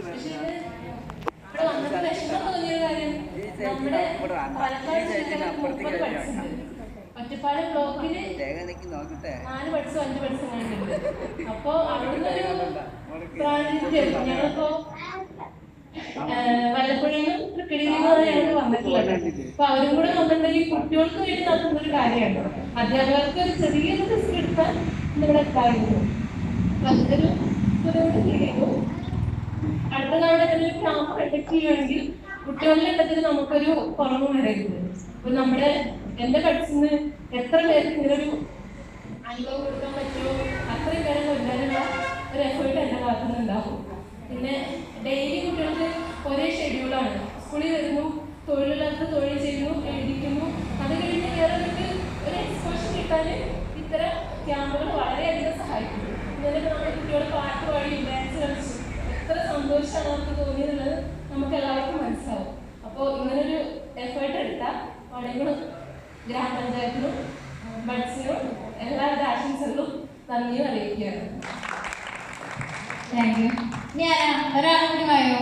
ഇവിടെ വന്നിട്ട് വിഷമം തോന്നിയ കാര്യം നമ്മുടെ പാലക്കാട് ഒറ്റപ്പാലം ബ്ലോക്കില് 4 പഠിച്ചോ 5 പഠിച്ചോ കണ്ടിട്ടുണ്ട്. അപ്പൊ അവിടുന്ന് ഒരു പ്രാതിനിധ്യം ഞങ്ങളിപ്പോ വല്ലപ്പുഴയിലും തൃക്കടിയിലാണ് ഞങ്ങൾ വന്നിട്ടുള്ളത്. അപ്പൊ അവരും കൂടെ വന്നിട്ടുണ്ടെങ്കിൽ കുട്ടികൾക്ക് വേണ്ടി നടത്തുന്ന ഒരു കാര്യമാണ്. അധ്യാപകർക്ക് ഒരു ചെറിയൊരു റിസ്ക് എടുത്താൽ ഇവിടെ എത്താറുണ്ട്. അതൊരു ചെയ്യുന്നു. അടുത്ത തവണ എന്തെങ്കിലും ക്യാമ്പ് കണ്ടക്ട് ചെയ്യുകയാണെങ്കിൽ കുട്ടികളുടെ എണ്ണത്തിൽ നമുക്കൊരു കുറവ് വരരുത്. അപ്പൊ നമ്മുടെ എന്റെ പഠിച്ചിന്ന് എത്ര പേർക്ക് ഇങ്ങനൊരു അനുഭവം കൊടുക്കാൻ പറ്റുമോ അത്രയും പേരെ കൊല്ലാനുള്ള ഒരു എഫേർട്ട് എന്റെ ഭാഗത്തുനിന്നുണ്ടാവും. പിന്നെ ഡെയിലി കുട്ടികൾക്ക് ഒരേ ഷെഡ്യൂളാണ്. സ്കൂളിൽ വരുന്നു, തൊഴിലില്ലാത്ത തൊഴിൽ ചെയ്യുന്നു, എഴുതിക്കുന്നു. അത് കഴിഞ്ഞ് വേറെ ഒരു എക്സ്പോഷർ കിട്ടാൻ ഇത്തരം ക്യാമ്പുകൾ വളരെയധികം സഹായിക്കുന്നു. ഇന്നലെ നമ്മുടെ കുട്ടികളെ പാട്ട് പാടി ഡാൻസ് കളിച്ചു എത്ര സന്തോഷമാണ് അവർക്ക് തോന്നിയെന്നുള്ളത് നമുക്ക് എല്ലാവർക്കും മനസ്സിലാവും. അപ്പോൾ ഇങ്ങനൊരു എഫേർട്ട് എടുത്താൽ വടങ്ങളും ഗ്രാമപഞ്ചായത്തിനും ബഡ്സിനും എല്ലാവിധ ആശംസകളും നന്ദിയും അറിയിക്കുകയാണ്. Thank you. ഒരാളും കൂടി മായോ